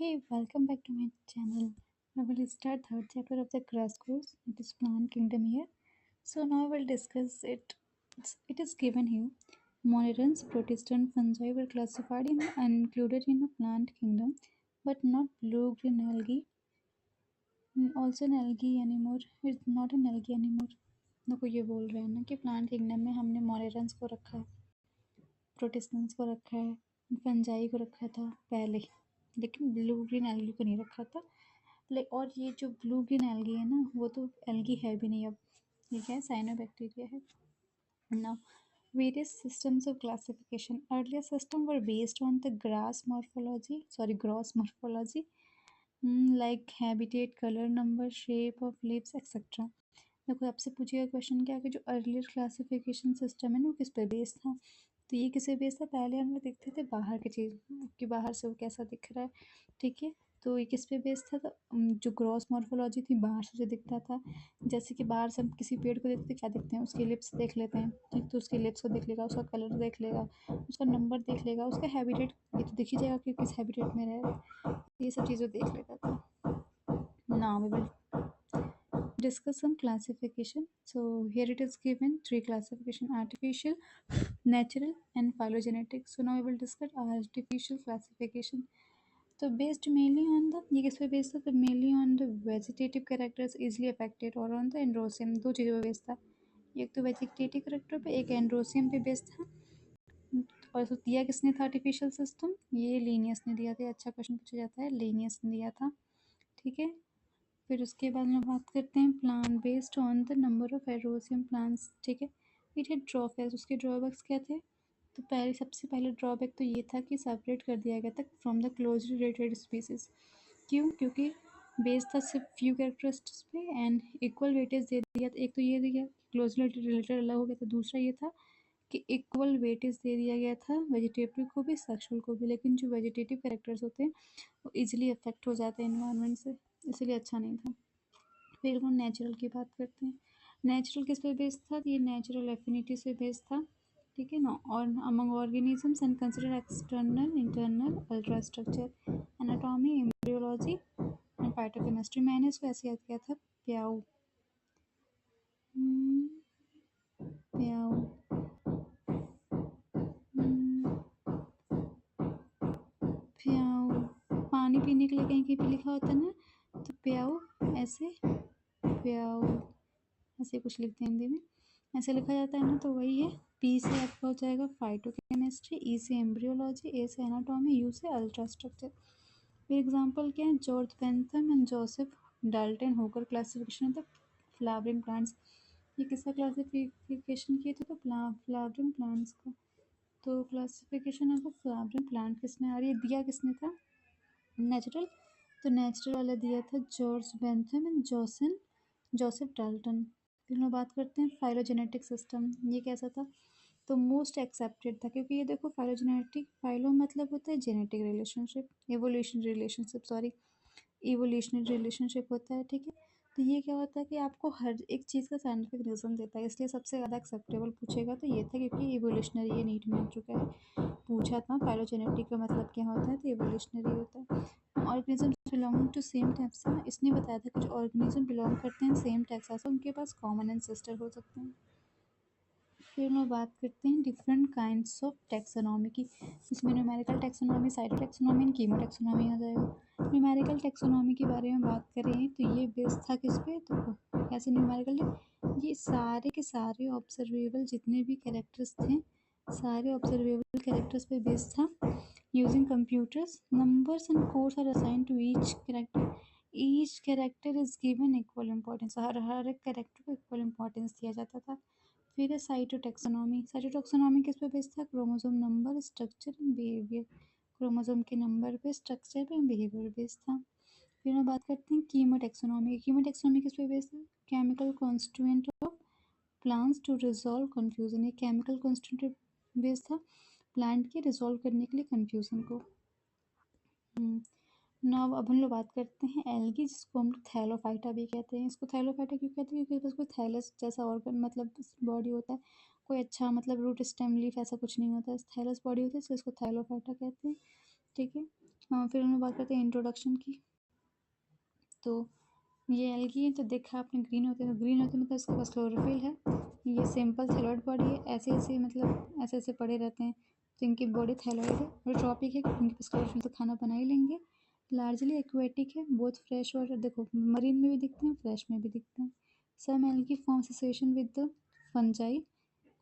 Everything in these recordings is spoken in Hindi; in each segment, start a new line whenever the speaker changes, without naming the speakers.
Hey, welcome back to my channel. I will start third chapter of the crash course. It is Plant Kingdom here. So now I will discuss it. It is given here. Monerans, Protestant fungi were classified in and included in a plant kingdom, but not blue-green algae. Also an algae anymore. It's not an algae anymore. देखो ये बोल रहे हैं ना कि प्लांट किंगडम में हमने मोनेरन्स को रखा है, प्रोटेस्टेंट्स को रखा है, फंजाई को रखा था पहले, लेकिन ब्लू ग्रीन एल्गी को नहीं रखा था। और ये जो ब्लू ग्रीन एल्गी है ना, वो तो एल्गी है भी नहीं अब, ये क्या है, साइनोबैक्टीरिया है। Now various systems of classification. Earlier system were based on the gross morphology, like habitat, color, number, shape of leaves, etc. देखो आपसे पूछेगा क्वेश्चन क्या कि जो अर्लियर क्लासिफिकेशन सिस्टम है ना वो किस पे बेस्ड था। तो ये किस पे बेस्ड था, पहले हम लोग देखते थे बाहर की चीज़ कि बाहर से वो कैसा दिख रहा है, ठीक है। तो ये किस पे बेस्ड था, तो जो ग्रॉस मॉर्फोलॉजी थी, बाहर से जो दिखता था, जैसे कि बाहर से हम किसी पेड़ को देखते क्या देखते हैं, उसके लिप्स देख लेते हैं, ठीक। तो उसके लिप्स को देख लेगा, उसका कलर देख लेगा, उसका नंबर देख लेगा, उसका हैबिटेट ये तो दिख ही जाएगा कि किस हैबिटेट में रहेगा, ये सब चीज़ें देख लेता था। Now we will discuss some classification. So here it is given three classification: artificial, natural and phylogenetic. So now we will discuss artificial classification. So based mainly on the, ये किस पे based था, तो mainly on the vegetative characters easily affected और on the androecium, दो चीज़ों पे based था। एक तो vegetative character पे, एक androecium पे based था। और तो दिया किसने था आर्टिफिशियल सिस्टम, ये लीनियस ने दिया था। अच्छा क्वेश्चन पूछा जाता है, लीनियस ने दिया था, ठीक है। फिर उसके बाद हम बात करते हैं plant based on the number of एरोसियम प्लांट्स, ठीक है। इट है ड्रॉबैक्स, उसके ड्रॉबैक्स क्या थे, तो पहले सबसे पहले ड्रॉबैक तो ये था कि सेपरेट कर दिया गया था from the closely related species. क्यों, क्योंकि बेस्ड था सिर्फ फ्यू कैरेक्टरिस्टिक्स पे एंड इक्वल वेटेज दे दिया था। एक तो ये दिया क्लोजली रिलेटेड अलग हो गया था, दूसरा ये था कि इक्वल वेटेज दे दिया गया था वेजिटेटिव को भी, सेक्सुअल को भी। लेकिन जो वेजिटेटिव कैरेक्टर्स होते हैं वो इजीली अफेक्ट हो जाते हैं इन्वायरमेंट से, इसलिए अच्छा नहीं था। फिर वो नेचुरल की बात करते हैं। नेचुरल किस पे बेस्ड था, ये नेचुरल एफिनिटी से बेस्ड था, ठीक है ना। और among organisms and consider external internal ultra structure, anatomy, embryology and phytochemistry. मैंने इसको ऐसे याद किया था, प्याऊ, प्याऊ, प्याऊ। पानी पीने के लिए कहीं कहीं पे लिखा होता है ना, तो प्याऊ ऐसे, प्याऊ ऐसे कुछ लिखते हैं हिंदी में, ऐसे लिखा जाता है ना, तो वही है। पी से आपका हो जाएगा फाइटोकेमिस्ट्री, ई से एम्ब्रियोलॉजी, ए से एनाटॉमी, यू से अल्ट्रा स्ट्रक्चर। फिर एग्जांपल क्या है, George Bentham and Joseph Dalton Hooker classification of the flowering plants. ये किसका क्लासिफिकेशन किए थे, तो फ्लावरिंग प्लांट्स का। तो classification of the flowering plant किसने, और ये दिया किसने था, नेचुरल। तो नेचुरल वाला दिया था George Bentham and Joseph Dalton. फिर हम बात करते हैं फाइलोजेनेटिक सिस्टम, ये कैसा था, तो मोस्ट एक्सेप्टेड था, क्योंकि ये देखो फाइलोजेनेटिक, फाइलो मतलब होता है genetic relationship, evolutionary relationship, sorry, evolutionary relationship होता है, ठीक है। तो ये क्या होता है कि आपको हर एक चीज़ का साइंटिफिक रीज़न देता है, इसलिए सबसे ज़्यादा एक्सेप्टेबल पूछेगा तो ये था, क्योंकि इवोल्यूशनरी ये नीट में आ चुका है। पूछा था फाइलोजेनेटिक का मतलब क्या होता है, तो इवोल्यूशनरी होता है। Organism belonging to same taxa, इसने बताया था कि जो ऑर्गेनिज्म बिलोंग करते हैं सेम टैक्सा से, उनके पास कॉमन एंसेस्टर हो सकते हैं। फिर हम लोग बात करते हैं डिफरेंट काइंड्स ऑफ टैक्सोनॉमी की। इसमें numerical taxonomy, cyto taxonomy and chemo taxonomy आ जाएगा। न्यूमेरिकल टैक्सोनॉमी के बारे में बात करें तो ये बेस्ड था किस पे, तो कैसे न्यूमेरिकल, ये सारे के सारे ऑब्जर्वेबल जितने भी कैरेक्टर्स थे, सारे ऑब्जर्वेबल कैरेक्टर्स पे बेस्ड था। Using computers, numbers and codes are assign to each character, each character is given equal importance, हर एक कैरेक्टर को इक्वल इंपॉर्टेंस दिया जाता था। फिर है साइटोटैक्सोनॉमी, साइटोटैक्सोनॉमी किस पे बेस्ड था, chromosome number, structure and behaviour, chromosome के नंबर पे, स्ट्रक्चर पे, बिहेवियर बेस्ड था। फिर हम बात करते हैं कीमोटैक्सोनॉमी, कीमोटैक्सोनॉमी किस पे बेस्ड है, chemical constituent of plants to resolve confusion, ये केमिकल कॉन्स्टिट्यूएंट बेस्ड था प्लांट के रिजॉल्व करने के लिए कन्फ्यूजन को। नाउ अब हम लोग बात करते हैं एल्गी, जिसको हम लोग थैलोफाइटा भी कहते हैं। इसको थैलोफाइटा क्यों कहते हैं, क्योंकि इसको थैलस जैसा ऑर्गन मतलब बॉडी होता है, कोई अच्छा मतलब रूट स्टेम लीफ ऐसा कुछ नहीं होता है, थैलस बॉडी होती है, इसलिए इसको थैलोफाइटा कहते हैं, ठीक है। फिर हम लोग बात करते हैं इंट्रोडक्शन की। तो ये एल्गी है, तो देखा आपने ग्रीन होते हैं, तो ग्रीन होते हैं मतलब इसके पास क्लोरोफिल है। ये सिंपल थैलॉइड बॉडी है, ऐसे ऐसे मतलब ऐसे ऐसे पड़े रहते हैं, तो इनकी बॉडी थैलॉइड है। और ट्रॉपिक है क्योंकि इनके पास क्लोरोफिल, तो खाना बना ही लेंगे। लार्जली एक्वेटिक है, बोथ फ्रेश वाटर, देखो मरीन में भी दिखते हैं, फ्रेश में भी दिखते हैं। Some algae form association with the fungi,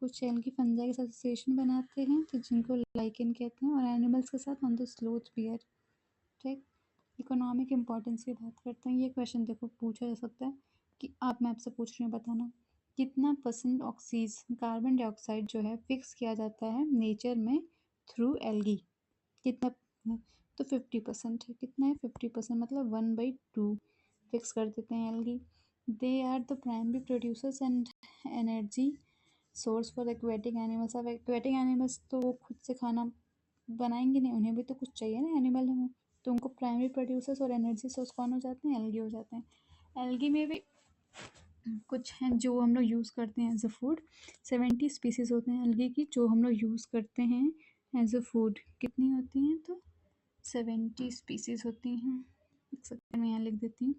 कुछ एल्गी फंजाई के साथ एसोसिएशन बनाते हैं, तो जिनको लाइकेन कहते हैं। और एनिमल्स के साथ ऑन द स्लोथ बियर। ठीक, इकोनॉमिक इम्पोर्टेंस की बात करते हैं। ये क्वेश्चन देखो पूछा जा सकता है कि आप, मैं आपसे पूछ रही हूँ, बताना कितना परसेंट ऑक्सीजन कार्बन डाइऑक्साइड जो है फिक्स किया जाता है नेचर में थ्रू एल्गी, कितना है? तो 50% है। कितना है? 50%, मतलब 1/2 फिक्स कर देते हैं algae. They are the primary producers and energy source for aquatic animals. अब एक्वेटिक एनिमल्स तो वो खुद से खाना बनाएंगे नहीं, उन्हें भी तो कुछ चाहिए ना, एनिमल है वो, तो उनको प्राइमरी प्रोड्यूसर्स और एनर्जी सोर्स कौन हो जाते हैं? एल्गी हो जाते हैं। एल्गी में भी कुछ हैं जो हम लोग यूज़ करते हैं एज अ फूड। 70 स्पीसीज होते हैं एल्गी की जो हम लोग यूज़ करते हैं एज अ फूड। कितनी होती हैं? तो 70 स्पीसीज होती हैं। एक सेकंड में यहाँ लिख देती हूँ।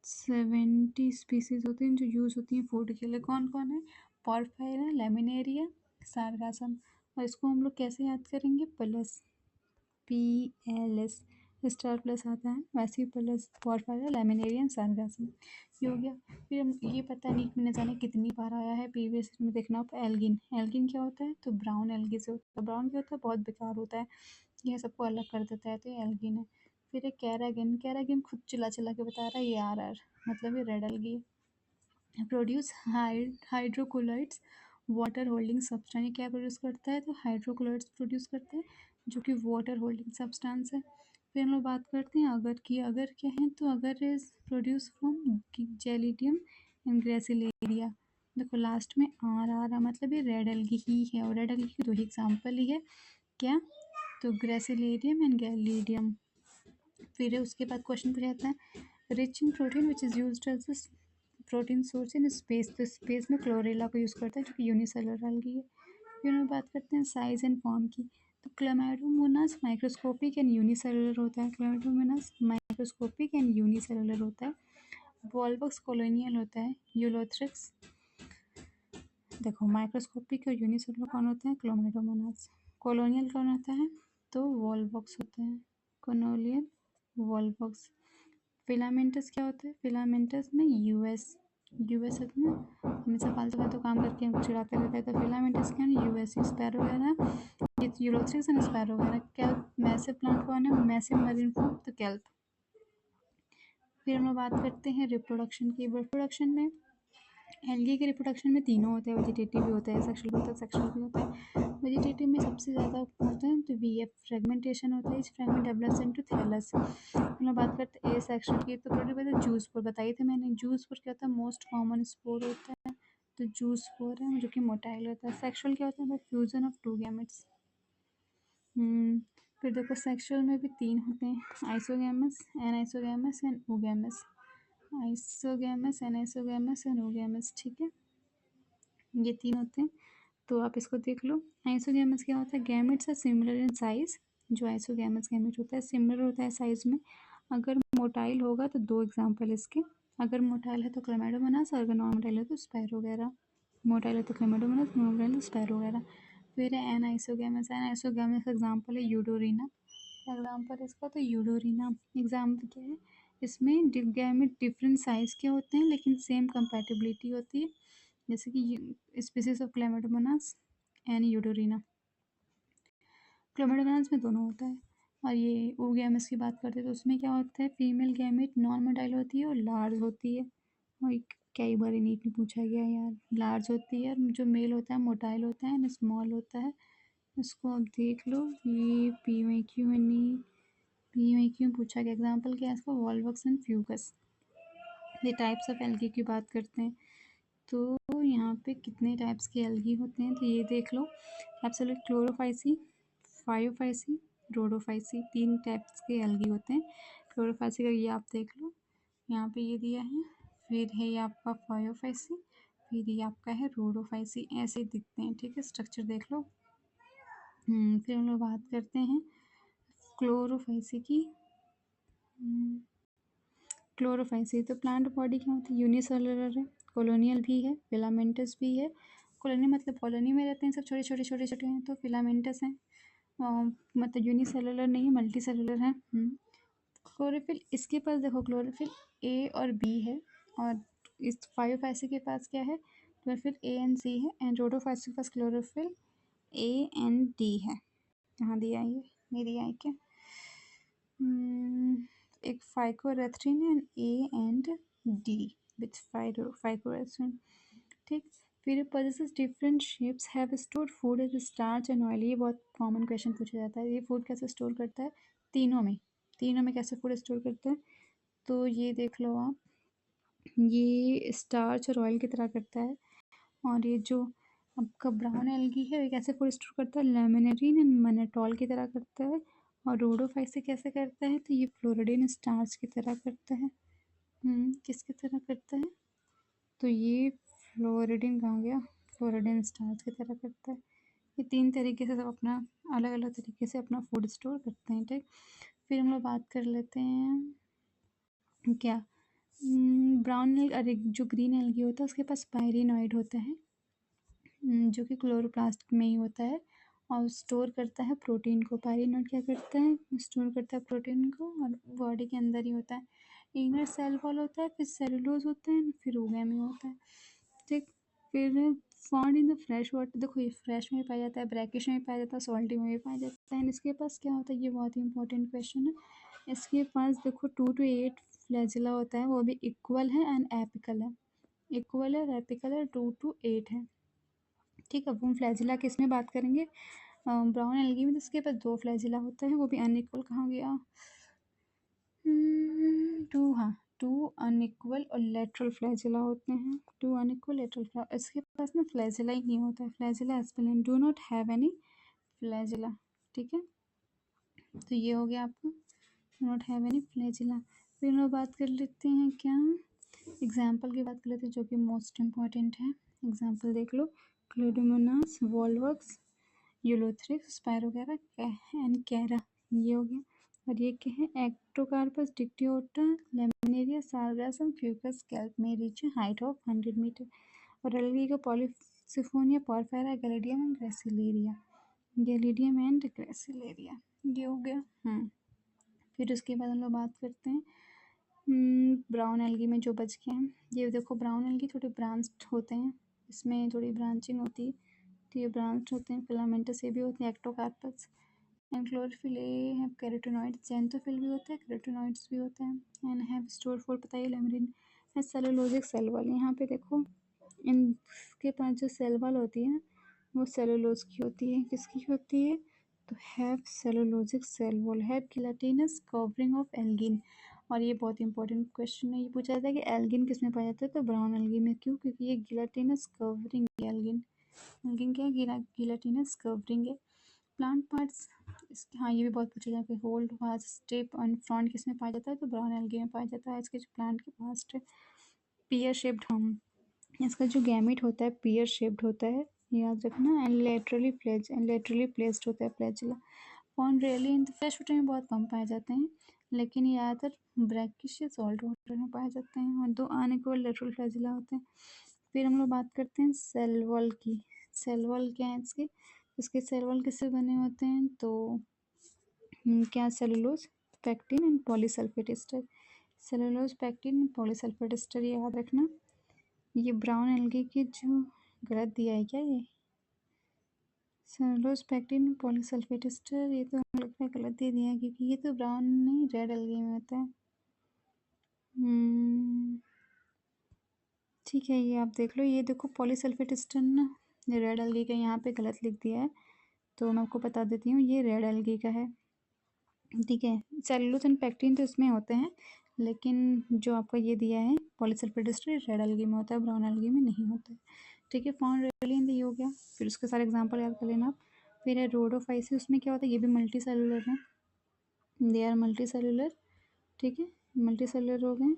70 स्पीसीज होती हैं जो यूज़ होती हैं फूड के लिए। कौन कौन है? पॉर्फायरा, लेमिनेरिया, सारगासम। और इसको हम लोग कैसे याद करेंगे? प्लस, PLS, स्टार प्लस आता है, वैसे ही प्लस पॉर्फायरा, लेमिनेरियन, सारगासम। ये हो गया। फिर हम ये पता नहीं कि न जाने कितनी बार आया है प्रीवियस में, देखना आप। एल्गिन, एल्गिन क्या होता है? तो ब्राउन एल्गी से होता है। ब्राउन क्या होता है? बहुत बेकार होता है, यह सबको अलग कर देता है, तो ये एल्गिन है। फिर एक कैरागिन, कैरागिन खुद चिल्ला चिल्ला के बता रहा है ये RR, मतलब ये red algae. Produce hydrocolloids water holding substance. ये क्या प्रोड्यूस करता है? तो हाइड्रोकोलाइड्स प्रोड्यूस करता है जो कि वाटर होल्डिंग सब्सटेंस है। फिर हम लोग बात करते हैं अगर की। अगर क्या है? तो अगर is produce from gelidium and gracilaria. देखो लास्ट में आर आ रहा, मतलब ये रेड एल्गी ही है, और रेड एल्गी की दो ही एग्जाम्पल ही है। क्या? तो ग्रेसिलेरियम एंड गैलीडियम। फिर उसके बाद क्वेश्चन पूछा जाता है rich in protein which is used as protein source in space. तो स्पेस में क्लोरेला को यूज़ करता है जो कि यूनिसेलुलर एल्गी है। फिर हम बात करते हैं साइज एंड फॉर्म की। तो क्लेमाइडोमोनास माइक्रोस्कोपिक एंड यूनिसेलुलर होता है। क्लेमाइडोमोनास माइक्रोस्कोपिक एंड यूनिसेलुलर होता है। वॉल्वक्स कॉलोनियल होता है। यूलोथ्रिक्स, देखो माइक्रोस्कोपिक और यूनिसेलुलर कौन होता है? क्लेमाइडोमोनास। कॉलोनियल कौन होता है? तो वॉल्वक्स होता है। कॉलोनियल, वॉल्वक्स। फिलामेंटस क्या होता है? फिलामेंटस में यूएस है ना, हमेशा फालतू फालतू काम करके हमको चिढ़ाते रहता है। तो फिलामेंटस क्या है? यूएस। स्पैरो वगैरह, ये यूलोथ्रिक्स एंड स्पैरो वगैरह। केल्प, मैसिव प्लांट कौन है? मैसिव मरीन फॉर्म, तो केल्प। फिर हम लोग बात करते हैं रिप्रोडक्शन की। रिप्रोडक्शन में एल्गी के रिप्रोडक्शन में तीनों होते हैं, वेजिटेटिव भी होता है, सेक्सुअल भी होता है, सेक्सुअल भी होता है। वेजिटेटिव में सबसे ज़्यादा होता है तो VF फ्रेगमेंटेशन होता है। इस फ्रेगमेंट डेवलप्स इनटू थैलस। हम लोग बात करते हैं ए सेक्शन की। तो produce by the juice spore, बताई थे मैंने। जूस स्पोर क्या होता है? मोस्ट कॉमन स्पोर होता है, तो जूस स्पोर है जो कि मोटाइल होता है। सेक्सुअल क्या होता है? Fusion of two gametes. फिर देखो सेक्सुअल में भी तीन होते हैं, isogamous, anisogamous and oogamous. Isogamous, anisogamous and oogamous, ठीक है, ये तीन होते हैं। तो आप इसको देख लो। आइसोगैमस क्या होता है? Gametes are similar in size. जो आइसोगैमस गैमेट होता है सिमिलर होता है साइज में। अगर मोटाइल होगा तो दो एग्जांपल इसके, अगर मोटाइल है तो क्लेमाइडोमोनास, और अगर नॉन मोटाइल है तो स्पैरो वगैरह। मोटाइल है तो क्लेमाइडोमोनास, नॉन मोटाइल है तो स्पैरो वगैरह। फिर है एनाइसोगैमस। एनाइसोगैमस का एग्जाम्पल है यूडोरिना। एग्जाम्पल इसका तो यूडोरिना। एग्जाम्पल क्या है? इसमें गैमेट डिफरेंट साइज के होते हैं लेकिन सेम कंपैटिबिलिटी होती है, जैसे कि species of Chlamydomonas and Eudorina. Chlamydomonas में दोनों होता है। और ये ओगैमस की बात करते हैं तो उसमें क्या होता है? फीमेल गैमेट नॉन मोटाइल होती है और लार्ज होती है। और कई बार नीट में पूछा गया यार, लार्ज होती है, और जो मेल होता है मोटाइल होता है एंड स्मॉल होता है। इसको आप देख लो, ये PYQ में पूछा गया। एग्जाम्पल क्या है इसका? वॉल्वक्स एंड फ्यूगस। ये टाइप्स ऑफ एल्गी की बात करते हैं। तो यहाँ पे कितने टाइप्स के एल्गी होते हैं? तो ये देख लो, एब्सोल्यूट क्लोरोफाइसी, फायोफाइसी, रोडोफाइसी, तीन टाइप्स के एल्गी होते हैं। क्लोरोफाइसी का ये आप देख लो, यहाँ पे ये दिया है। फिर है ये आपका फायोफाइसी, फिर ये आपका है रोडोफाइसी, ऐसे दिखते हैं, ठीक है, स्ट्रक्चर देख लो। फिर हम लोग बात करते हैं क्लोरोफाइसी की क्लोरोफाइसी। तो प्लांट बॉडी क्या होती है? यूनिसेलुलर है, कॉलोनियल भी है, फिलामेंटस भी है। कॉलोनी मतलब कॉलोनी में रहते हैं सब, छोटे छोटे छोटे छोटे हैं, तो फिलामेंटस हैं। मतलब यूनिसेलुलर नहीं है, मल्टी सेलुलर है। क्लोरोफिल, इसके पास देखो क्लोरोफिल ए और बी है, और इस फाइवफाइसी के पास क्या है? क्लोरोफिल ए एंड सी है, एंड रोडोफाइसी के पास क्लोरोफिल ए एंड डी है। कहाँ दिया है? ये नहीं दिया है क्या? एक phycoerythrin and A and D with phycoerythrin. ठीक। फिर possesses different shapes, have stored food as starch and oil. ये बहुत कॉमन क्वेश्चन पूछा जाता है। ये फूड कैसे स्टोर करता है? तीनों में कैसे फूड स्टोर करता है? तो ये देख लो आप, ये स्टार्च और ऑयल की तरह करता है। और ये जो आपका ब्राउन एल्गी है, ये कैसे फूड स्टोर करता है? लैमिनेरिन एंड मनेटॉल की तरह करता है। और रोडोफाइसी कैसे करता है? तो ये फ्लोरिडीन स्टार्च की तरह करता है। किसकी तरह करता है? तो ये फ्लोरिडीन कहाँ गया? फ्लोरिडीन स्टार्च की तरह करता है। ये तीन तरीके से सब अपना अलग अलग तरीके से अपना फूड स्टोर करते हैं। ठीक। फिर हम लोग बात कर लेते हैं क्या, ब्राउन एल्गी, अरे जो ग्रीन एल्गी होता है उसके पास पायरिनॉइड होता है, जो कि क्लोरोप्लास्ट में ही होता है, और स्टोर करता है प्रोटीन को। पायरिनॉइड क्या करता है? स्टोर करता है प्रोटीन को, और बॉडी के अंदर ही होता है। इनर सेल वॉल होता है, फिर सेलुलोज होता है, फिर ओगेमी होता है। ठीक। फिर found in the fresh water, देखो ये फ्रेश में भी पाया जाता है, ब्रैकिश में भी पाया जाता है, सॉल्टी में भी पाया जाता है। इसके पास क्या होता है? ये बहुत ही इंपॉर्टेंट क्वेश्चन है। इसके पास देखो 2 to 8 फ्लैजिला होता है, वो भी इक्वल है एंड एपिकल है। इक्वल है, एपिकल है, 2 to 8 है। ठीक है। अब हम फ्लैजिला किस में बात करेंगे? ब्राउन एल्गी में, तो उसके पास 2 फ्लैजिला होता है, वो भी अनइक्वल। कहाँ गया? 2, हाँ, 2 अनइक्वल और लेटरल फ्लैजिला होते हैं। 2 अनइक्वल लेटरल, इसके पास ना फ्लैजिला ही नहीं होता है। फ्लैजिला एस्पेलिन do not have any flagella. ठीक है। तो ये हो गया आपका नॉट हैव एनी फ्लैजिला। फिर हम लोग बात कर लेते हैं क्या, एग्जाम्पल की बात कर लेते हैं, जो कि मोस्ट इम्पॉर्टेंट है। एग्जाम्पल देख लो, Chlamydomonas, Volvox, Ulothrix, Spirogyra and Chara. ये हो गया। और ये क्या है? Ectocarpus Dictyota, Laminaria, Sargassum, Fucus kelp में रीच हाइट ऑफ 100 मीटर। और एल्गी का Polysiphonia, Porphyra, Gelidium and Gracilaria. Gelidium and Gracilaria, ये हो गया। फिर उसके बाद हम लोग बात करते हैं ब्राउन एल्गी में जो बच गए हैं। ये देखो ब्राउन एल्गी थोड़े ब्रांच्ड होते हैं, इसमें थोड़ी ब्रांचिंग होती है, तो ये ब्रांच होते हैं। फिलामेंटस ये भी होते हैं, एक्टोकार्पस एंड क्लोरोफिल ए है, कैरोटिनॉइड, जेंथोफिल भी होता है, कैरोटिनॉइड्स भी होते हैं, एंड हैव स्टोर फॉर, पता है लेमरिन है, सेलुलोजिक सेल वॉल। यहाँ पे देखो इनके पास जो सेल वॉल होती है वो सेलुलोज की होती है। किसकी होती है? तो have cellulosic cell wall, have gelatinous covering of algin. और ये बहुत इंपॉर्टेंट क्वेश्चन है, ये पूछा जाता है कि एल्गिन किस में पाया जाता है? तो ब्राउन एल्गी में। क्यों? क्योंकि ये गिलाटिनस कवरिंग एल्गिन। एल्गिन क्या है? गिलाटिनस कवरिंग है। प्लांट पार्ट्स, इसके, हाँ ये भी बहुत पूछा जाता है, hold, vast, step and front किस में पाया जाता है? तो ब्राउन एल्गी में पाया जाता है। इसके जो प्लांट के पास्ट है, पियर शेप्ड, हम इसका जो गैमेट होता है पियर शेप्ड होता है, याद रखना, एंड लेटरली प्लेस्ड होता है flagella. Found rarely in the fresh water में बहुत कम पाए जाते हैं, लेकिन ये ज़्यादातर ब्रैकिश या सॉल्ट वाटर में पाए जाते हैं। और 2 अनइक्वल लेटरल फ्लैजिला होते हैं। फिर हम लोग बात करते हैं सेल वॉल की। सेल वॉल क्या है इसके? इसके सेल वॉल किससे बने होते हैं? तो क्या, cellulose, pectin and polysulphate ester. Cellulose, pectin, polysulphate ester, ये याद रखना। ये ब्राउन एल्गी की जो, गलत दिया है क्या ये? सेलुलोज, पैक्टिन, पॉलीसल्फेट एस्टर, ये तो मुझे लगता है गलत दे दिया है, क्योंकि ये तो ब्राउन नहीं, रेड एल्गी में होता है। ठीक है, ये आप देख लो, ये देखो पॉलीसल्फेट एस्टर ना, ये रेड एल्गी का यहाँ पे गलत लिख दिया है, तो मैं आपको बता देती हूँ, ये रेड एल्गी का है। ठीक है। सेलुलोज एंड पैक्टिन तो इसमें होते हैं, लेकिन जो आपका ये दिया है पॉलीसल्फेट एस्टर, रेड एल्गी में होता है, ब्राउन एल्गी में नहीं होता है। ठीक है। फाउंड रेयरली इन द, ये हो गया। फिर उसके सारे एग्जांपल याद कर लेना आप। फिर है रोडोफाइसी, उसमें क्या होता है? ये भी मल्टी सेलुलर है, दे आर मल्टी सेलुलर। ठीक है, मल्टी सेलुलर हो गए।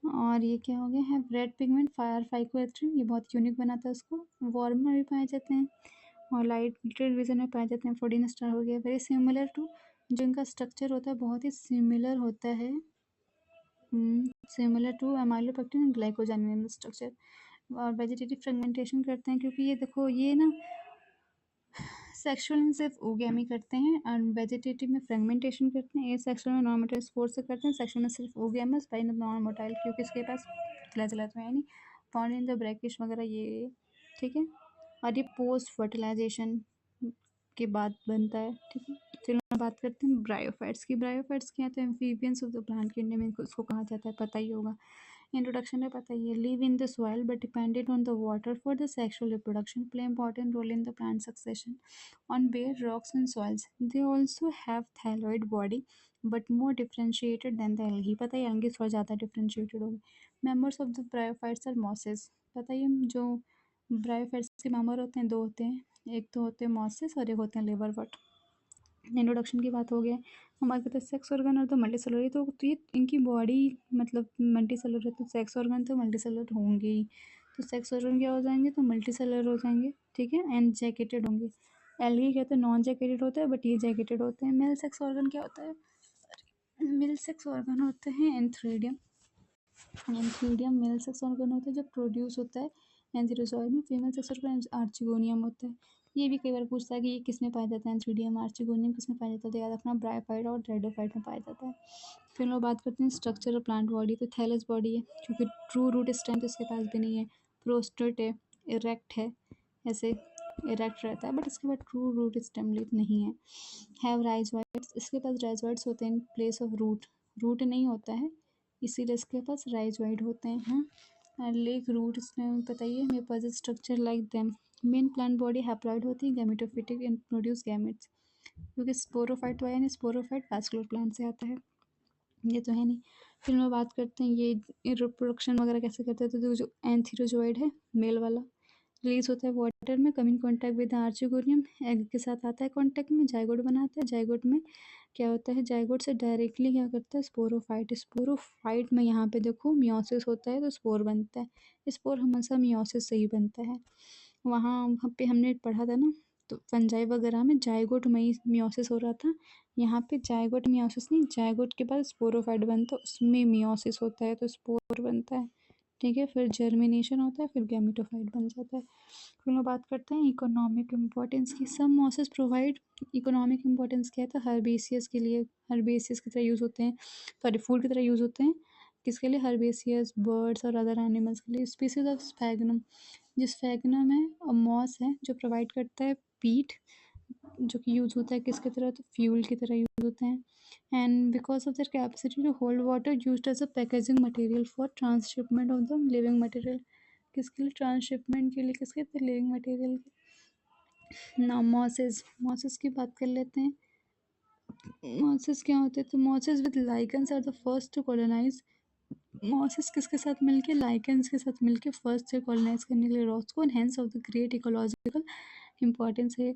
और ये क्या हो गया है? रेड पिगमेंट, फायर फाइकोएस्ट्रिन, ये बहुत यूनिक बनाता है उसको। वार्म में भी पाए जाते हैं, और लाइट विजन में पाए जाते हैं। फोर्डिन स्टार हो गया, वेरी सिमिलर टू जो इनका स्ट्रक्चर होता है बहुत ही सिमिलर होता है, similar to amylopectin and glycogen structure. और वेजिटेटिव फ्रेगमेंटेशन करते हैं क्योंकि ये देखो ये ना सेक्सुअल में सिर्फ ओगेमी करते हैं और वेजिटेटिव में फ्रेगमेंटेशन करते हैं। ये सेक्सुअल में नॉन मोटाइल स्पोर से करते हैं, सेक्सुअल में सिर्फ ओगेमस बाई नॉन मोटाइल क्योंकि इसके पास फ्लैजेला तो है नहीं, फाउंड इन द ब्रैकिश वगैरह ये, ठीक है। और ये पोस्ट फर्टिलाइजेशन के बाद बनता है, ठीक है। चलो बात करते हैं ब्रायोफाइट्स की। ब्रायोफाइट्स क्या होते हैं? Amphibians of the plant kingdom में उसको कहा जाता है, पता ही होगा, इंट्रोडक्शन में पता ही है। Live in the soil but dependent on the water for the sexual reproduction, play important role in the plant succession on bare rocks and soils. They also have thyroid body but more differentiated than the algae. पता है algae थोड़ा ज़्यादा differentiated होगी। Members of the bryophytes are mosses. पता है जो bryophytes के मेंबर होते हैं दो होते हैं, एक तो होते हैं mosses और एक होते हैं liverwort। इंट्रोडक्शन की बात हो गया। हमारे पास सेक्स ऑर्गन और तो मल्टी सेलुलर, तो ये इनकी बॉडी मतलब मल्टी सेलुलर है, तो सेक्स ऑर्गन तो मल्टी सेलुलर होंगे ही। तो सेक्स ऑर्गन क्या हो जाएंगे? तो मल्टी सेलुलर हो जाएंगे, ठीक है, एंड जैकेटेड होंगे। एल्गी कहते हैं नॉन जैकेटेड होता है बट ये जैकेटेड होते हैं। मेल सेक्स ऑर्गन क्या होता है? मेल सेक्स ऑर्गन होते हैं antheridium. Antheridium male sex organ होता है जो प्रोड्यूस होता है एंथीरोजॉइड में। फीमेल सेक्स ऑर्गन आर्चिगोनियम होता है। ये भी कई बार पूछता है कि ये किस में पाया जाता है, एंथ्रीडियम आर्चिगोनियम किस में पाया जाता है, तो याद रखना ब्रायोफाइट और रेडोफाइट में पाया जाता है। फिर लोग बात करते हैं स्ट्रक्चर ऑफ प्लांट बॉडी। तो थैलस बॉडी है क्योंकि ट्रू रूट स्टेम तो इसके पास भी नहीं है। प्रोस्टेट है, इरेक्ट है, ऐसे इरेक्ट रहता है बट इसके बाद ट्रू रूट स्टेम लीफ नहीं है। हैव राइजोइड्स, इसके पास राइजोइड्स होते हैं in place of root, root नहीं होता है इसीलिए इसके पास राइजोइड होते हैं। हाँ, लेक रूट इसमें बताइए, मेरे पास structure like them. Main plant body haploid होती है, गैमेटोफिटिक एंड प्रोड्यूस गैमेट्स। क्योंकि स्पोरोफाइट तो है नहीं, स्पोरोफाइट वैस्कुलर प्लांट से आता है, ये तो है नहीं। फिर मैं बात करते हैं ये रिप्रोडक्शन वगैरह कैसे करते हैं। तो जो एंथीरोजोइड है मेल वाला रिलीज होता है वाटर में, come in contact with archegonium, egg के साथ आता है कॉन्टैक्ट में, जाइगोट बनाता है। जाइगोट में क्या होता है? जाइगोट से डायरेक्टली क्या करता है? स्पोरोफाइट। स्पोरोफाइट में यहाँ पे देखो मियोसिस होता है तो स्पोर बनता है। स्पोर हमेशा मियोसिस से ही बनता है। वहाँ पे हमने पढ़ा था ना, तो फंजाई वगैरह में जाइगोट में ही मियोसिस हो रहा था। यहाँ पे जाइगोट मियोसिस नहीं, जाइगोट के बाद स्पोरोफाइट बनता है, उसमें मियोसिस होता है तो स्पोर बनता है, ठीक है। फिर जर्मिनेशन होता है, फिर गैमेटोफाइट बन जाता है। फिर हम बात करते हैं इकोनॉमिक इम्पोर्टेंस की। सम मॉसेस प्रोवाइड इकोनॉमिक इम्पोर्टेंस क्या है? तो हर्बेसियस के लिए, हर्बेसियस की तरह यूज़ होते हैं, सॉरी फूड की तरह यूज़ होते हैं। किसके लिए? हर्बेसियस बर्ड्स और अदर एनिमल्स के लिए। स्पीसीज ऑफ स्पैगनम, जो स्पैगनम है और मॉस है जो प्रोवाइड करता है पीट, जो कि यूज़ होता है किसकी तरह? तो फ्यूल की तरह यूज़ होते हैं। And because of their capacity to hold water used as a packaging material for transshipment of the living material. किसके लिए? ट्रांसशिपमेंट के लिए। किसके लिए? लिविंग मटेरियल के। नाउ मॉसेस, मॉसेस की बात कर लेते हैं। मॉसेस क्या होते हैं? तो mosses with lichens are the first to colonise. Mosses किसके साथ मिलके? लाइकेंस के साथ मिलके फर्स्ट से कॉलोनाइज करने के लिए रॉक्स को, enhance of the great ecological importance है।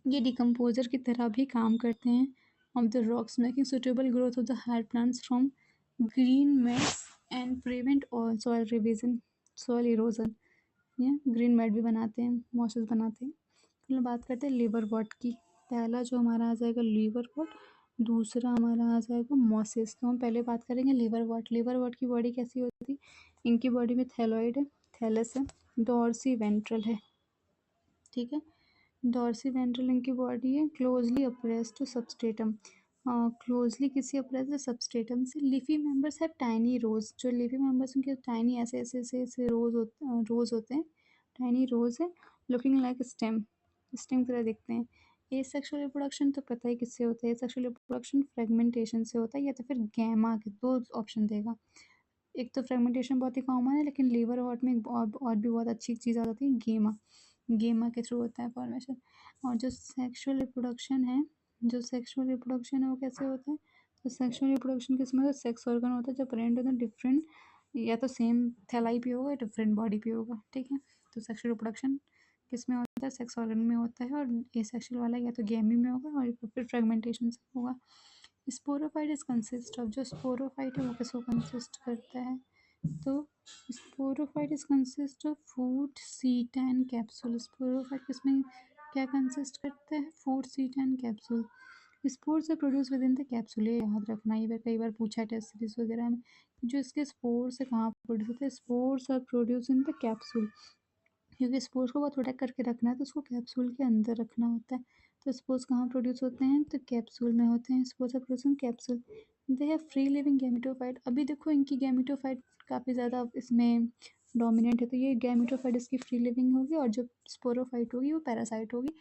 ये डिकम्पोजर की तरह भी काम करते हैं of the rocks, making suitable growth of the higher plants from green mats and prevent all soil revision, soil erosion. ये ग्रीन मैट भी बनाते हैं, मॉसेस बनाते हैं। फिर हम बात करते हैं लिवर वॉट की। पहला जो हमारा आ जाएगा लिवर वॉट, दूसरा हमारा आ जाएगा मॉसेस। तो हम पहले बात करेंगे लिवर वॉट। लिवर वॉट की बॉडी कैसी होती है? इनकी बॉडी में थैलॉइड है, थैलस है, डॉर्सी वेंट्रल है, ठीक है। डॉर्सी वेंट्रल इनकी बॉडी है, closely appressed to substratum, closely किसी अप्रेस्ड सबस्ट्रेटम से। लीफी मेंबर्स है टाइनी रोज, जो लीफी मेंबर्स उनके टाइनी ऐसे ऐसे ऐसे ऐसे रोज होते हैं, टाइनी रोज है, लुकिंग लाइक स्टेम, स्टेम की तरह दिखते हैं। ए सेक्सुअल रिप्रोडक्शन तो पता ही किससे होता है? सेक्सुअल रिप्रोडक्शन फ्रेगमेंटेशन से होता है, या तो फिर गैमा के, दो ऑप्शन देगा। एक तो फ्रेगमेंटेशन बहुत ही कॉमन है, लेकिन लीवर हॉट में और भी बहुत अच्छी चीज़ आ जाती है, गेमा, गेमा के थ्रू होता है फॉर्मेशन। और जो सेक्सुअल रिप्रोडक्शन है, जो सेक्सुअल रिप्रोडक्शन है वो कैसे होता है? तो सेक्सुअल रिप्रोडक्शन किसमें होता है? सेक्स ऑर्गन होता है जो प्रेजेंट होता है डिफरेंट, या तो सेम थैलाई पे होगा या डिफरेंट बॉडी पे होगा, ठीक है। तो सेक्सुअल रिप्रोडक्शन किसमें होता है? सेक्स ऑर्गन में होता है, और ये सेक्सुअल वाला या तो गेमी में होगा और फिर फ्रेगमेंटेशन से होगा। स्पोरोफाइट इज कंसिस्ट ऑफ, जो स्पोरोफाइट है वो किसको कंसिस्ट करता है? तो sporophyte is consist of food seat and capsule. Sporophyte किसमें क्या कंसिस्ट करता है? Food seat and capsule. Spores are produce within the capsule, ये याद रखना, ये कई बार पूछा है टेस्ट सीरीज वगैरह में, जो इसके स्पोर्स से कहाँ प्रोड्यूस होते हैं, spores are produce in the capsule, क्योंकि स्पोर्स को बहुत प्रोटेक्ट करके रखना है तो उसको कैप्सूल के अंदर रखना होता है। तो स्पोर्स कहाँ प्रोड्यूस होते हैं, तो कैप्सूल में होते हैं, spores are produce in capsule. They have free living gametophyte, अभी देखो इनकी गैमेटोफाइट काफ़ी ज़्यादा इसमें डोमिनेंट है, तो ये गैमेटोफाइट इसकी फ्री लिविंग होगी, और जो स्पोरोफाइट होगी वो पैरासाइट होगी।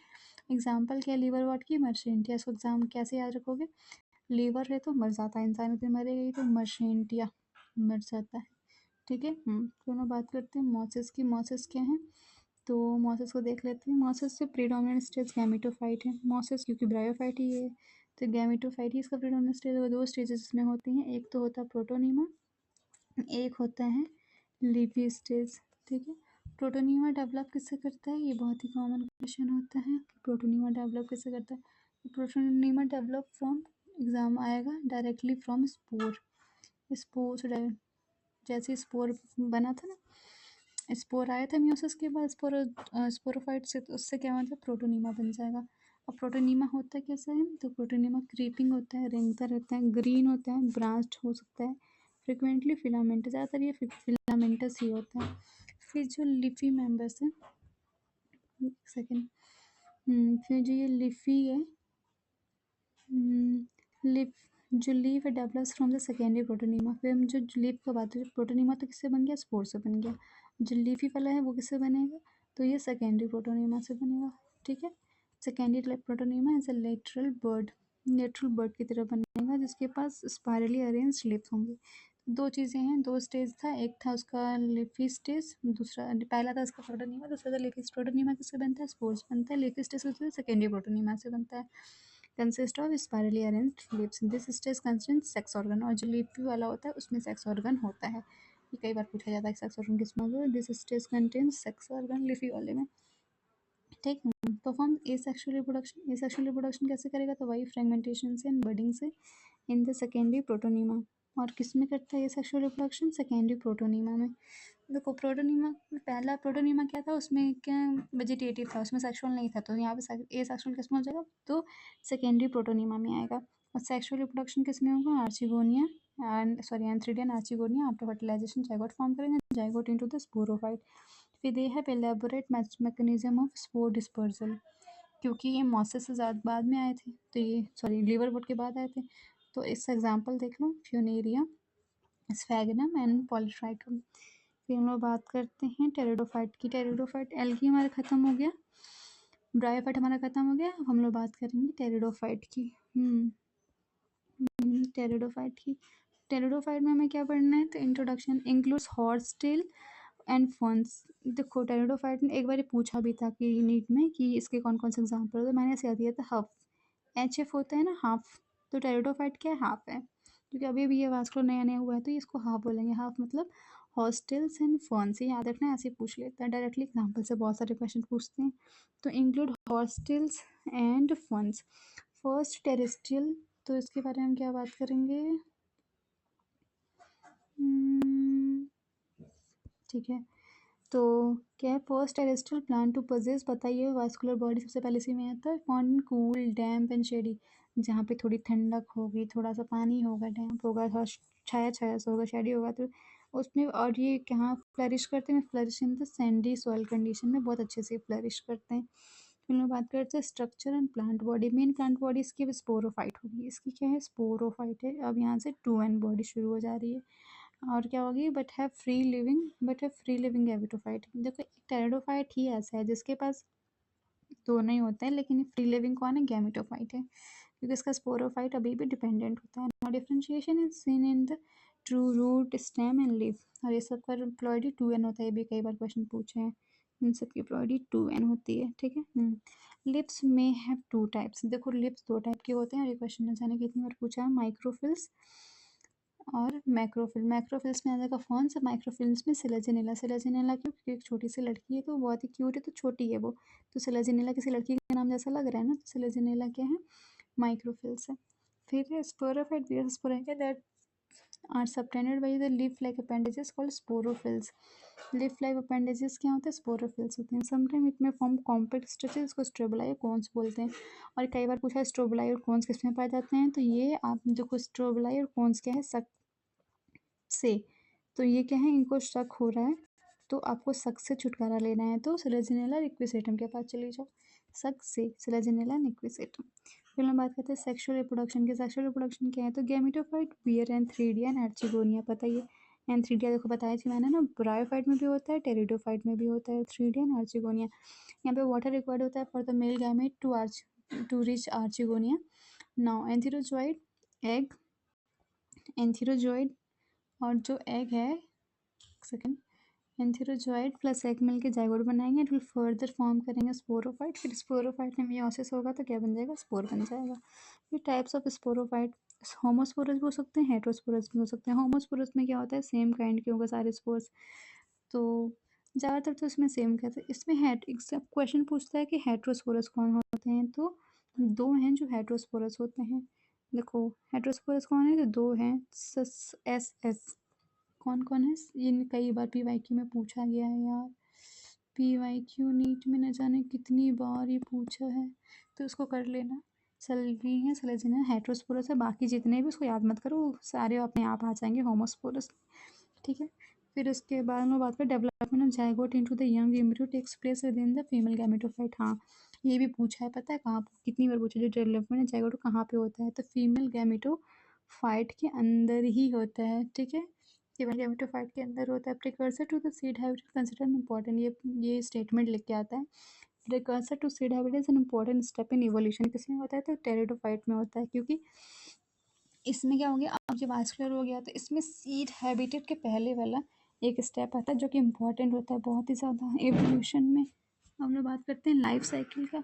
एग्जाम्पल क्या है, लीवर वॉट की, मर्शेंटिया। इसको एग्जाम कैसे याद रखोगे, लीवर है तो मर जाता है इंसान, तो मरेगी तो मर्शेंटिया मर जाता है, ठीक है। दोनों बात करते हैं मॉसिस की। मॉसिस क्या है, तो मॉसिस को देख लेते हैं। मॉसिस से प्रीडोमिनेंट स्टेज गैमेटोफाइट है, मॉसिस क्योंकि ब्रायोफाइट ही है, तो गैमेटोफाइट ही इसका प्रीडोमिनेंट स्टेज है। दो स्टेजेस इसमें होती हैं, एक तो होता है प्रोटोनीमा, एक होता है लीफी स्टेज, ठीक है। प्रोटोनीमा डेवलप किससे करता है, ये बहुत ही कॉमन क्वेश्चन होता है कि प्रोटोनीमा डेवलप किससे करता है। प्रोटोनीमा डेवलप फ्रॉम, एग्जाम आएगा, डायरेक्टली फ्रॉम स्पोर। स्पोर से जैसे स्पोर बना था ना, स्पोर आया था मियोसिस के बाद स्पोरोफाइट से, तो उससे क्या मतलब प्रोटोनीमा बन जाएगा। अब प्रोटोनीमा होता कैसा है, तो प्रोटोनीमा क्रीपिंग होता है, रेंगता रहता है, ग्रीन होता है, ब्रांच्ड हो सकता है, फ्रिक्वेंटली फिलामेंटस, ज़्यादातर ये फिलामेंटस ही होता है। फिर जो लिफी मेंबर्स है, एक सेकेंड, फिर जो ये लिफी है, लिप, जो लीफ है develops from the secondary protonema. फिर हम जो लीफ का बात है, प्रोटोनीमा तो किससे बन गया, स्पोर से बन गया। जो लीफी वाला है वो किससे बनेगा, तो ये सेकेंडरी प्रोटोनीमा से बनेगा, ठीक है। Secondary protonema as a lateral bird की तरह बनेगा, जिसके पास स्पायरली अरेंज लिप्स होंगे। दो चीज़ें हैं, दो स्टेज था, एक था उसका लिफी स्टेज, दूसरा पहला था उसका प्रोटोनीमा, दूसरा था लिफी। प्रोटोनीमा किससे बनता है, स्पोर्स बनता है। लिफी स्टेज किससे, सेकेंडरी प्रोटोनीमा से बनता है। Consist of spirally arranged lips, this stage consist sex organ, और जो लिपी वाला होता है उसमें सेक्स ऑर्गन होता है। ये कई बार पूछा जाता है सेक्स ऑर्गन किसमें होता है, this stage contains sex organ लिपी वाले में, ठीक है। Perform asexual reproduction, asexual reproduction कैसे करेगा, तो वही फ्रेगमेंटेशन से एंड बडिंग से इन द सेकेंडरी प्रोटोनीमा। और किस में करता है ये सेक्सुअल रिप्रोडक्शन, सेकेंडरी प्रोटोनीमा में। देखो प्रोटोनीमा में, पहला प्रोटोनीमा क्या था, उसमें क्या वेजिटेटिव था, उसमें सेक्सुअल नहीं था, तो यहाँ पे ए सेक्सुअल किस में हो जाएगा, तो सेकेंडरी प्रोटोनीमा में आएगा। और सेक्सुअल रिप्रोडक्शन किस में होगा, archegonia antheridium archegonia, after fertilization zygote form करेंगे, जाइगोट इनटू द स्पोरोफाइट। फिर they have elaborate mechanism of spore dispersal, क्योंकि ये मॉसिस से ज़्यादा बाद में आए थे, तो ये सॉरी लीवर बोट के बाद आए थे, तो इसका एग्जाम्पल देख लो, फ्यूनेरिया, स्फैगनम एंड पॉलीट्राइकम। फिर हम लोग बात करते हैं टेरिडोफाइट की। टेरिडोफाइट एल्गी हमारा खत्म हो गया, ब्रायोफाइट हमारा खत्म हो गया, अब हम लोग बात करेंगे टेरिडोफाइट की। टेरिडोफाइट की, टेरिडोफाइट में हमें क्या पढ़ना है, तो introduction includes horsetail and ferns. देखो टेरिडोफाइट ने एक बार पूछा भी था कि नीट में कि इसके कौन कौन से एग्जाम्पल, तो मैंने ऐसे दिया था हफ, एच एफ होता है ना हाफ, तो टेरिडोफाइट क्या है, हाफ है, क्योंकि अभी भी ये वास्कुलर नया नया हुआ है तो इसको हाफ बोलेंगे। हाफ मतलब हॉस्टल्स एंड फॉन्स, ये याद रखना, ऐसे पूछ लेता है डायरेक्टली एग्जाम्पल से, बहुत सारे क्वेश्चन पूछते हैं। तो include hostels and fawns. First terrestrial, तो इसके बारे में हम क्या बात करेंगे, ठीक है। तो क्या है, first terrestrial plant to possess, बताइए, वास्कुलर बॉडी सबसे पहले इसी में आता है। Fern, cool, damp and shady, जहाँ पे थोड़ी ठंडक होगी, थोड़ा सा पानी होगा, डैम्प होगा, थोड़ा छाया छाया सा होगा, शेडी होगा, तो उसमें। और ये कहाँ फ्लरिश करते हैं, flourish in the Sandy soil condition में बहुत अच्छे से फ्लरिश करते हैं। फिर हम बात करते हैं structure and plant body. Main plant body इसकी स्पोरोफाइट होगी, इसकी क्या है, स्पोरोफाइट है। अब यहाँ से 2N बॉडी शुरू हो जा रही है, और क्या होगी, बट है फ्री लिविंग एबिटोफाइट। देखो एक टेरिडोफाइट ही ऐसा है जिसके पास दोनों ही होता है, लेकिन फ्री लिविंग कौन है, गैमेटोफाइट है, क्योंकि इसका स्पोरोफाइट अभी भी डिपेंडेंट होता है। Now differentiation is seen in the true root, stem and leaf, और ये सब का प्लॉइडी 2N होता है, ये भी कई बार क्वेश्चन पूछे हैं, इन सब की प्लॉइडी 2N होती है, ठीक है। लिप्स में हैव 2 टाइप्स, देखो लिप्स 2 टाइप के होते हैं, और ये क्वेश्चन न जाने कितनी बार पूछा है, माइक्रोफिल्स और मैक्रोफिल। मैक्रोफिल्स में आ जाएगा फॉन्स, और माइक्रोफिल्स में सिलेजिनेला। सिलेजिनेला क्यों, क्योंकि एक छोटी सी लड़की है, तो बहुत ही क्यूट है, तो छोटी है वो, तो सिलेजिनेला किसी लड़की के नाम जैसा लग रहा है ना, तो सिलेजिनेला क्या है, माइक्रोफिल्स है। फिर sporophyte, that are subtended by the leaf like appendages called sporophylls. Leaf like appendages क्या होते हैं? स्पोरोफिल्स होते हैं। समटाइम इट में फॉर्म कॉम्पैक्ट स्ट्रक्चर, इसको स्ट्रोबलाई कोन्स बोलते हैं। और कई बार पूछा है स्ट्रोबलाई और कोन्स किस में पाए जाते हैं, तो ये आप देखो स्ट्रोबलाई और कोन्स क्या है? सक से, तो ये क्या है? इनको शक हो रहा है तो आपको शक से छुटकारा लेना है तो सेलेजिनेला निक्विसेटम के पास चले जाओ। शक से सेलेजिनेला निक्विसेटम। फिर हम बात करते हैं सेक्सुअल रिप्रोडक्शन के। सेक्सुअल रिप्रोडक्शन क्या है? तो gametophyte, bear, antheridia and archegonia. पता ही है एंथ्रीडिया, देखो बताया थी मैंने ना, ब्रायोफाइट में भी होता है, टेरिडोफाइट में भी होता है, थ्रीडिया एंड आर्चिगोनिया। यहाँ पे वाटर रिक्वायर्ड होता है for the male gamete to reach archegonia. Now antherozoid egg, antherozoid और जो एग है, सेकेंड, एंथीरोजॉइड प्लस एग मिलके जाइगोट बनाएंगे, इट विल फर्दर फॉर्म करेंगे स्पोरोफाइट। फिर स्पोरोफाइट में मियोसिस होगा तो क्या बन जाएगा? स्पोर बन जाएगा। ये टाइप्स ऑफ स्पोरोफाइट, होमोस्पोरस भी हो सकते हैं, हेट्रोस्पोरस भी हो सकते हैं। होमोस्पोरस में क्या होता है? सेम काइंड के होगा सारे स्पोर्स, तो ज़्यादातर तो इसमें सेम कहते हैं। इसमें क्वेश्चन पूछता है कि हेट्रोस्पोरस कौन होते हैं, तो दो हैं जो हेट्रोस्पोरस होते हैं। देखो हेट्रोस्पोरस कौन है? तो दो हैं, एस एस। कौन कौन है ये? कई बार PYQ में पूछा गया है यार, PYQ नीट में न जाने कितनी बार ये पूछा है, तो इसको कर लेना। सल्वी है, सलेजिन है, हेट्रोस्पोरस है, बाकी जितने भी उसको याद मत करो, सारे अपने आप आ जाएंगे होमोस्पोरस। ठीक है। फिर उसके बाद में बात करें development of zygote into the young embryo takes place within the female gametophyte. हाँ, ये भी पूछा है, पता है कहाँ, कितनी बार पूछा, जो डेवलपमेंट है जाइगोट कहाँ पे होता है? तो फीमेल गैमेटोफाइट के अंदर ही होता है। ठीक है, फीमेल गैमेटोफाइट के अंदर होता है। Precursor to the seed habit consider important, ये स्टेटमेंट लिख के आता है। Precursor to seed habit is an important step in evolution. किसमें होता है? तो टेरिडोफाइट में होता है, क्योंकि इसमें क्या हो गया, अब जब वास्कुलर हो गया तो इसमें सीड हैबिटेट के पहले वाला एक स्टेप आता है जो कि इम्पोर्टेंट होता है बहुत ही ज़्यादा एवोल्यूशन में। हम लोग बात करते हैं लाइफ साइकिल का।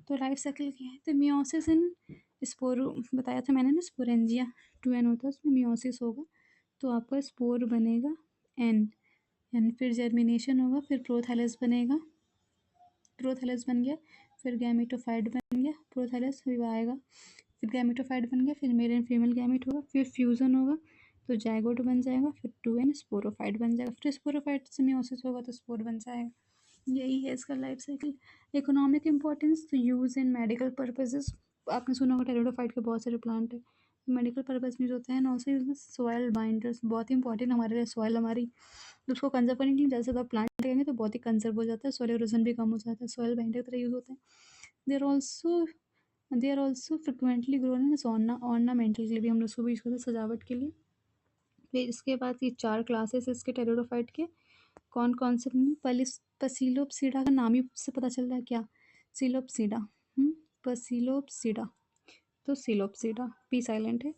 तो लाइफ साइकिल क्या है? तो मियोसिस इन स्पोरो, बताया था मैंने ना, स्पोरेंजिया 2N होता है, उसमें मियोसिस होगा तो आपका स्पोर बनेगा एन फिर जर्मिनेशन होगा, फिर प्रोथैलस बनेगा, प्रोथैलस बन गया, फिर गैमेटोफाइट बन गया, प्रोथैलस भी आएगा, फिर गैमेटोफाइट बन गया, फिर मेल एंड फीमेल गैमेट होगा, फिर फ्यूज़न होगा तो जाइगोट बन जाएगा, फिर 2N स्पोरोफाइट बन जाएगा, फिर स्पोरोफाइट से मियोसिस होगा तो स्पोर बन जाएगा। यही है इसका लाइफ साइकिल। इकोनॉमिक इम्पोर्टेंस, तो यूज़ इन मेडिकल पर्पजेज। आपने सुना होगा टेरिडोफाइट के बहुत सारे प्लांट है, मेडिकल पर्पज में जो होते हैं, ऑल्सो यूज सॉयल बाइंडर्स, बहुत ही इंपॉर्टेंट हमारे लिए सॉयल, हमारी उसको कंजर्व करने के लिए ज़्यादा से ज़्यादा प्लांट लगाएंगे तो बहुत ही कंजर्व हो जाता है, सॉइल इरोजन भी कम हो जाता है, सॉयल बाइंडर की तरह यूज़ होते हैं। They are also frequently grown as ornamental के लिए भी हम लोग उसको भी यूज़ करते हैं, सजावट के लिए। फिर इसके बाद ये 4 क्लासेस इसके टेरिडोफाइट के, कौन कौन से? पसीलोपसीडा का नाम ही से पता चल रहा है क्या? सिलोपसीडा, पसीलोपसीडा, तो सिलोपसीडा, पी साइलेंट है।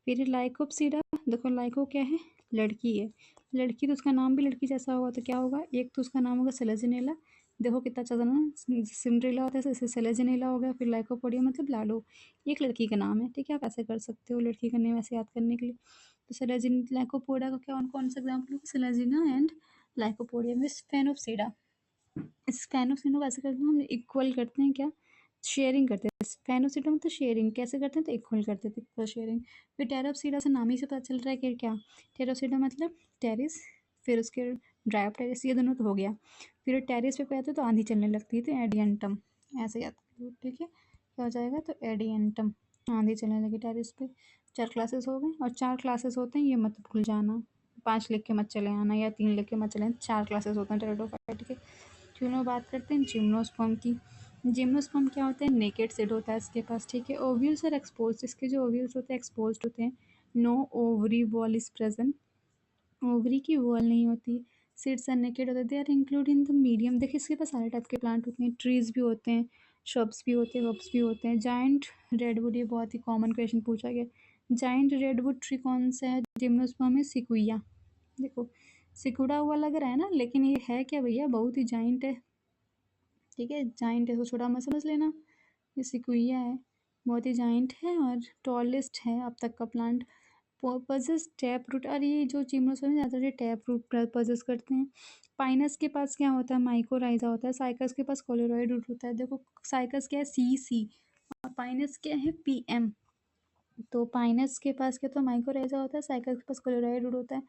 फिर लाइकोपसीडा, देखो लाइको क्या है? लड़की है, लड़की तो उसका नाम भी लड़की जैसा होगा तो क्या होगा? एक तो उसका नाम होगा सेलेजिनेला, देखो कितना अच्छा था ना, सिंड्रेला होता है, सेलेजिनेला हो गया, फिर लाइकोपोडिया मतलब लाडो, एक लड़की का नाम है। ठीक है, आप ऐसे कर सकते हो लड़की का नेम ऐसे याद करने के लिए। तो सेलेजिन लाइकोपोडिया का क्या कौन कौन सा एग्जाम्पल होगा? सेलेजिना एंड लाइकोपोडिया में स्फेनोप्सीडा। स्फेनोसिडा कैसे करते हैं? हम इक्वल करते हैं क्या? शेयरिंग करते हैं। स्फेनोसिडा मतलब शेयरिंग कैसे करते हैं? तो इक्वल करते थे, इक्वल शेयरिंग। फिर टेरोप्सीडा से नाम ही से पता चल रहा है कि क्या, टेरोप्सीडा मतलब टेरिस, फिर उसके ड्राई टेरिस, ये दोनों तो हो गया। फिर टेरिस पे पैते तो आंधी चलने लगती है, तो एडियंटम, ऐसे याद करो। ठीक है, क्या हो जाएगा? तो एडियंटम, आंधी चलने लगी टेरिस पे। 4 क्लासेस हो गए, और 4 क्लासेस होते हैं, ये मत भूल जाना, 5 लिख के मत चले आना या 3 लिख के मत चले आना, 4 क्लासेस होते हैं टेरिडोफाइट के। फिर हम बात करते हैं जिम्नोस्पर्म की। जिम्नोस्पर्म क्या होता है? नेकेड सेड होता है इसके पास। ठीक है, ओव्यूल्स आर एक्सपोज, इसके जो ओव्यूल्स होते हैं एक्सपोज होते हैं। No ovary wall is present, ovary की वॉल नहीं होती। सीड्स आर नेकेड होते हैं, they are include in the medium. देखिए इसके पास सारे टाइप के प्लांट होते हैं, ट्रीज भी होते हैं, श्रब्स भी होते हैं, हर्ब्स भी होते हैं। जाइंट रेडवुड, ये बहुत ही कॉमन क्वेश्चन पूछा गया, जाइंट रेडवुड ट्री कौन सा है जिम्नोस्पर्म में? सिकुइया। देखो सिकुड़ा हुआ लग रहा है ना, लेकिन ये है क्या भैया? बहुत ही जाइंट है। ठीक है, जाइंट है तो छोटा मत समझ लेना, ये सिकुइया है, बहुत ही जाइंट है और टॉलेस्ट है अब तक का प्लांट। पजेस टैप रूट, और ये जो जिम्नोस्पर्म ज़्यादातर ये टैप रूट पजेस करते हैं। पाइनस के पास क्या होता है? माइकोराइजा होता है। साइकस के पास कोलेरॉइड रूट होता है। देखो साइकस क्या है? सी और पाइनस क्या है? PM। तो पाइनस के पास क्या तो माइकोराइजा होता है, साइकस के पास क्लोराइड होता है।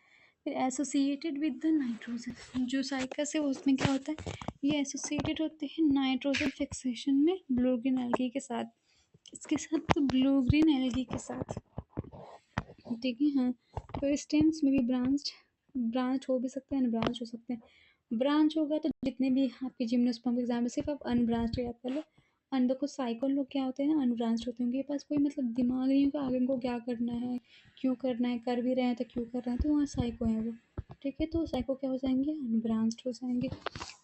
फिर एसोसिएटेड विद द नाइट्रोजन, जो साइकस है उसमें क्या होता है, ये एसोसिएटेड होते हैं नाइट्रोजन फिक्सेशन में ब्लू ग्रीन एल्गी के साथ, इसके साथ तो ब्लू ग्रीन एल्गी के साथ, ठीक है। हाँ, तो स्टेम्स में भी ब्रांच हो भी सकते हैं, अनब्रांच हो सकते हैं। ब्रांच होगा तो जितने भी आपके जिम्नोस्पर्म के एग्जाम में सिर्फ आप अनब्रांच याद कर लो। देखो साइकोन लोग क्या होते हैं ना, अनब्रांच होते हैं, उनके पास कोई मतलब दिमाग नहीं होगा आगे उनको क्या करना है, क्यों करना है, कर भी रहे हैं तो क्यों कर रहे हैं, तो वहाँ साइको है वो, ठीक है। तो साइको क्या हो जाएंगे, अनब्रांच्ड हो जाएंगे।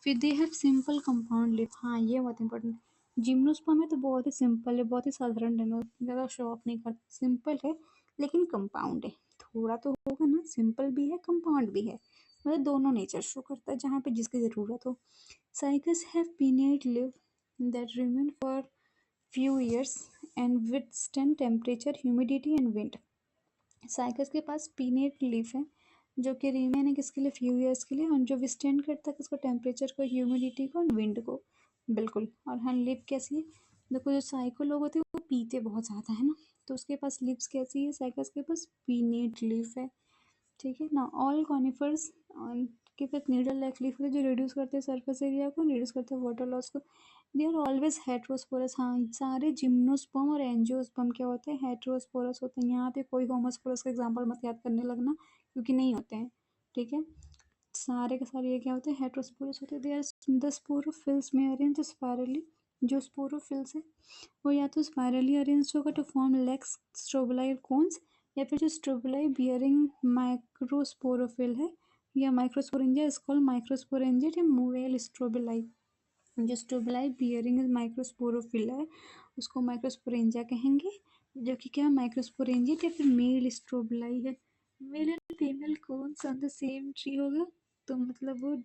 फिर they have simple compound lip, हाँ ये बहुत इंपॉर्टेंट। जिम्नोस्पर्म है तो बहुत ही सिंपल है, बहुत ही साधारण है, ज़्यादा शो ऑफ नहीं करता, सिंपल है लेकिन कंपाउंड है, थोड़ा तो होगा ना, सिंपल भी है कंपाउंड भी है, मतलब दोनों नेचर शो करता है जहाँ पे जिसकी ज़रूरत हो। Cycas have pinnate live that remain for few years and withstand temperature, humidity and wind. Cycas के पास पीनेट लीफ है जो कि रिमेन है किसके लिए, फ्यू ईयर्स के लिए, और जो विस्टैंड करता है किसको, टेम्परेचर को, ह्यूमिडिटी को और विंड को, बिल्कुल। और हाँ लिप कैसी है, देखो जो साइको लोग होते हैं वो पीते बहुत ज़्यादा है ना, तो उसके पास लिप्स कैसी है, साइकस के पास पीनेट लीफ है, ठीक है ना। ऑल कॉनिफर्स के पास नीडल लाइक लीफ है जो रिड्यूस करते हैं सरफेस एरिया को, रिड्यूस करते हैं वाटर लॉस को। दे आर ऑलवेज हेट्रोस्पोरस, हाँ सारे जिम्नोस्पर्म और एंजियोस्पर्म क्या होते हैं, हेट्रोस्पोरस होते हैं। यहाँ पे कोई होमोस्पोरस का एग्जाम्पल मत याद करने लगना क्योंकि नहीं होते हैं, ठीक है। सारे के सारे ये क्या होते हैं, हेट्रोस्पोरस होते हैं। दे आर द स्पोरोफिल्स में अरेंज स्पायरली, जो स्पोरोफिल्स है वो या तो स्पायरली अरेंज होगा टू फॉर्म लेक्स स्ट्रोबलाई कोन्स, या फिर जो स्ट्रोबलाई बियरिंग माइक्रोस्पोरोफिल है या माइक्रोस्पोरेंजिया इज कॉल्ड माइक्रोस्पोरेंजिया या मोवेल स्ट्रोबलाई। जो स्ट्रोबलाई बियरिंग माइक्रोस्पोरोफिल है उसको माइक्रोस्पोरेंजिया कहेंगे, जो कि क्या माइक्रोस्पोरेंजिया या फिर मेल स्ट्रोबलाई है। Male and female cones on the same tree होगा तो मतलब वो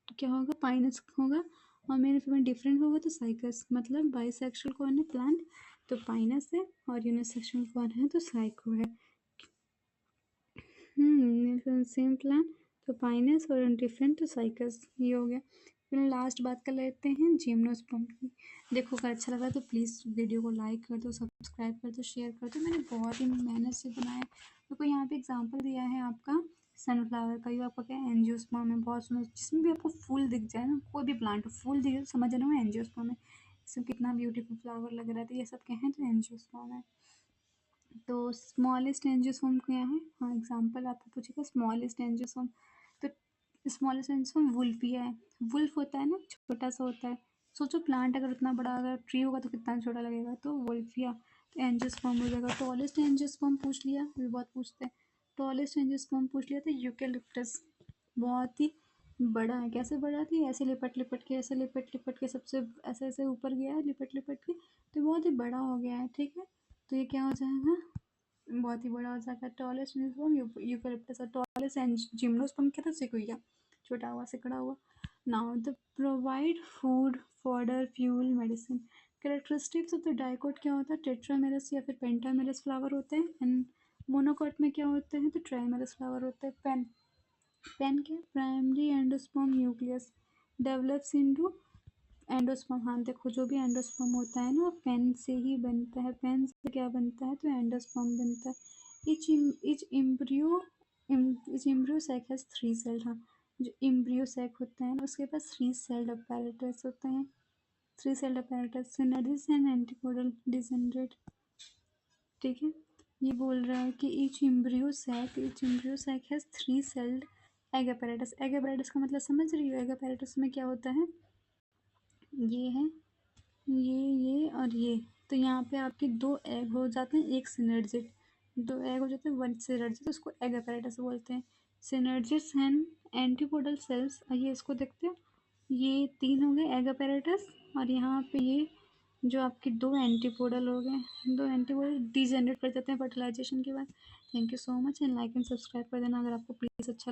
क्या होगा, पाइनस होगा, और मेल फीमेल डिफरेंट होगा तो साइकस, मतलब बाइसेक्सुअल कौन है प्लांट तो पाइनस है, और यूनिसेक्सुअल कौन है तो साइको है। सेम प्लांट तो पाइनस और डिफरेंट तो साइकस, ये हो गया। फिर लास्ट बात कर लेते हैं जिम्नोस्पर्म की। देखो अगर अच्छा लगा तो प्लीज़ वीडियो को लाइक कर दो, सब्सक्राइब कर दो, शेयर कर दो, मैंने बहुत ही मेहनत से बनाया। देखो यहाँ पे एग्जांपल दिया है आपका सनफ्लावर का, ये आपका क्या है एंजियोस्पर्म है, बहुत सुंदर, जिसमें भी आपको फूल दिख जाए ना, कोई भी प्लांट फूल दिखे तो समझ जाना वो एंजियोस्पर्म है, इसमें कितना ब्यूटीफुल फ्लावर लग रहा था, ये सब क्या है तो एंजियोस्पर्म है। तो स्मॉलेस्ट एंजियोस्पर्म क्या है, हाँ एग्जांपल आपको पूछेगा स्मॉलेस्ट एंजियोस्पर्म, तो स्मॉलेस्ट एंजियोस्पर्म वुल्फिया है। वुल्फ होता है ना, छोटा सा होता है, सोचो प्लांट अगर उतना बड़ा अगर ट्री होगा तो कितना छोटा लगेगा, तो वुल्फिया, तो एंजियोस्पर्म हो जाएगा। टॉलेस्ट एंजियोस्पर्म पूछ लिया, ये बहुत पूछते हैं, टॉलेस्ट एंजियोस्पर्म पूछ लिया तो यूकेलिप्टस, बहुत ही बड़ा है, कैसे बड़ा थी, ऐसे लिपट लिपट के, ऐसे लिपट लिपट के सबसे ऐसे ऐसे ऊपर गया है लिपट लिपट के, तो बहुत ही बड़ा हो गया है, ठीक है। तो ये क्या हो जाएगा, बहुत ही बड़ा हो जाएगा। टॉलेस्ट जिम्नोस्पर्म यूकेलिप्टस, और टॉलेस्ट जिम्नोस्पर्म क्या था, सिकुइया, छोटा हुआ सिकड़ा हुआ। Now the provide food fodder fuel medicine. Characteristics of the dicot क्या होता है, टेट्रामेरस या फिर पेंटामेरस फ्लावर होते हैं, एंड मोनोकोट में क्या होते हैं तो ट्राइमेरस फ्लावर होते हैं। पेन के primary endosperm nucleus develops into endosperm, हाँ देखो जो भी एंडोस्पर्म होता है ना पेन से ही बनता है, पेन से क्या बनता है तो एंडोस्पर्म बनता है। Each embryo each embryo sac has three cell, हाँ जो इम्ब्रियो सैक होता है ना उसके पास थ्री सेल्ड अपैरेटस होते हैं, three celled apparatus, synergids and antipodal degenerate, ठीक है। ये बोल रहा है कि each embryo sac has three celled egg apparatus. Egg apparatus का मतलब समझ रही हो, एग अपैरेटस में क्या होता है, ये है ये और ये, तो यहाँ पे आपके दो एग हो जाते हैं, एक सिनर्जिड, दो एग हो जाते हैं वन सिनर्जिड, तो उसको एग अपैरेटस बोलते हैं। सिनर्जिस एंड एंटीपोडल सेल्स, ये इसको देखते हो, ये तीन हो गए एग अपैरेटस, और यहाँ पे ये जो आपके दो एंटीपोडल हो गए, दो एंटीपोडल डिजेनरेट कर जाते हैं फर्टिलाइजेशन के बाद। Thank you so much and like and subscribe कर देना अगर आपको प्लीज़ अच्छा